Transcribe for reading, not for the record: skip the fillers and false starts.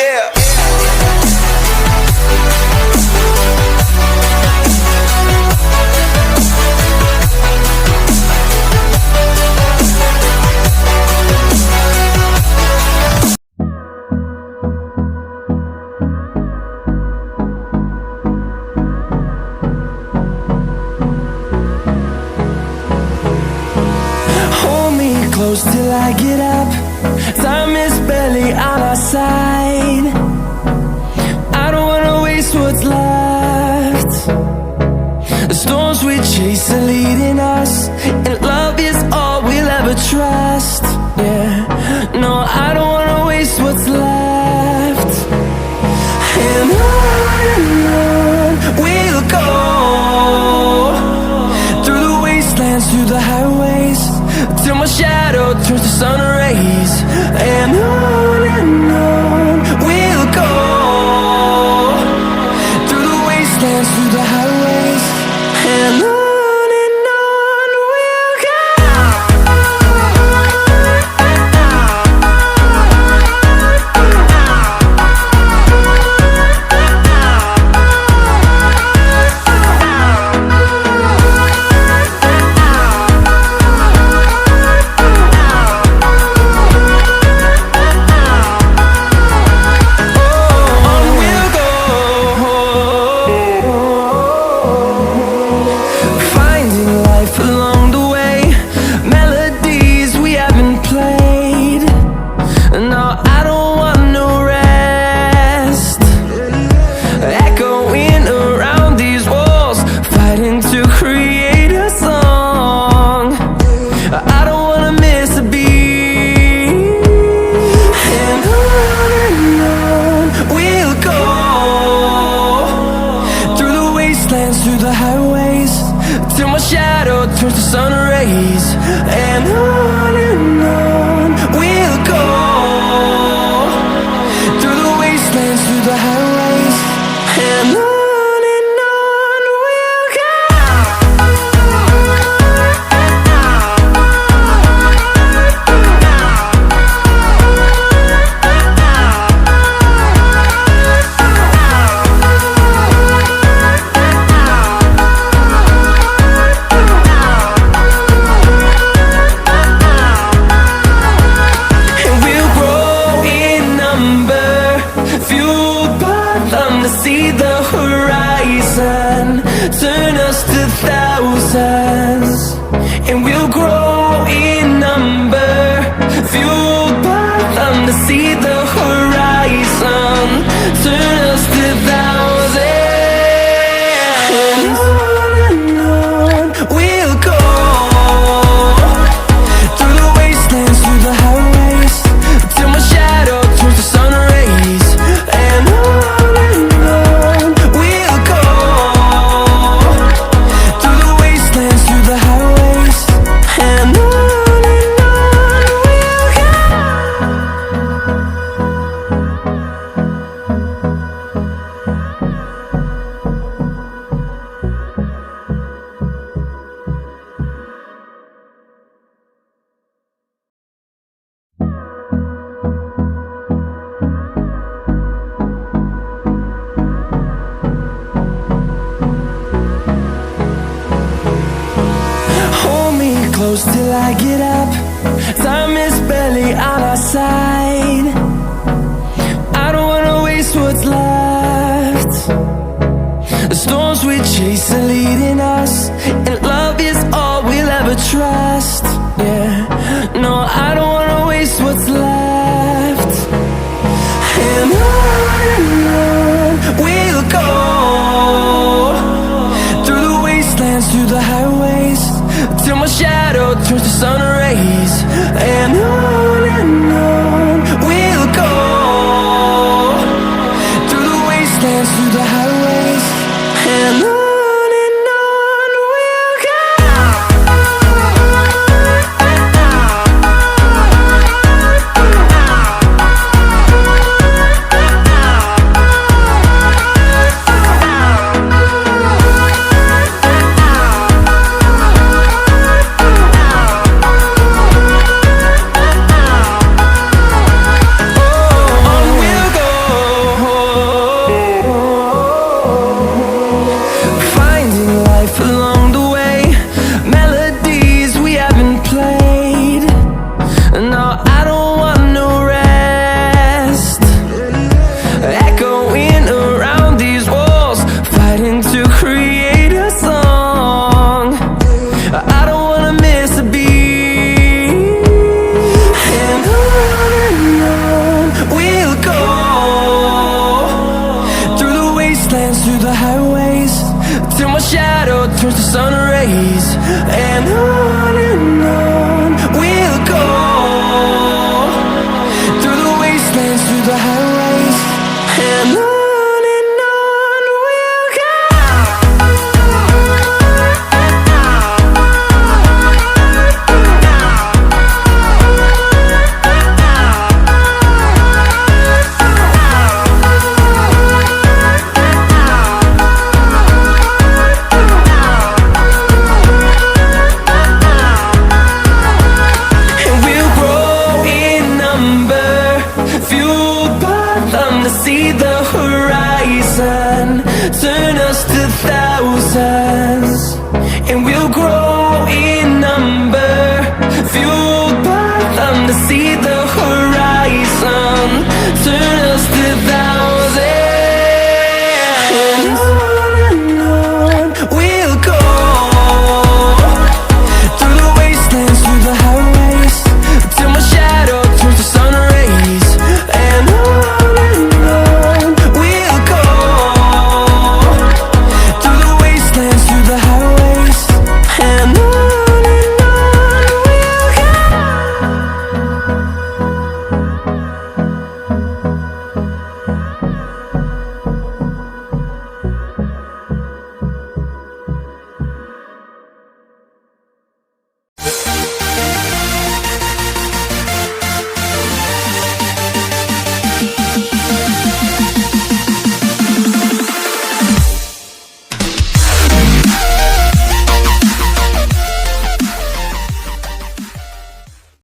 Yeah. Close till I get up. Time is barely on our side. I don't wanna waste what's left. The storms we chase are leading us, and love is all we'll ever trust. Yeah, no, I don't wanna waste what's left. And on we'll go, through the wastelands, through the highways, till my shadow turns to sun rays. And on we'll go, through the wastelands, through the highways, and on we'll go. Through the highways, till my shadow turns to sun rays. And on we'll go, through the wastelands, through the highways, and on we'll go. See the horizon, turn us to thousands, and we'll grow in number, fueled by them to see the horizon, turn us to thousands. And on we'll go, through the wastelands, through the highways, till my shadow turns to sun rays. And close till I get up. Time is barely on our side. I don't wanna waste what's left. The storms we chase are leading us, and love is all we'll ever trust. Yeah, no, I don't wanna waste what's left. And on we'll go, through the wastelands, through the highways, till my shadow turns to sun rays. And on we'll go, through the wastelands, through the highways, and on we'll go. shadow turns to sun rays, and on we'll go, through the wastelands, through the highways, and on we'll go. And we'll grow in number, fueled by them to see the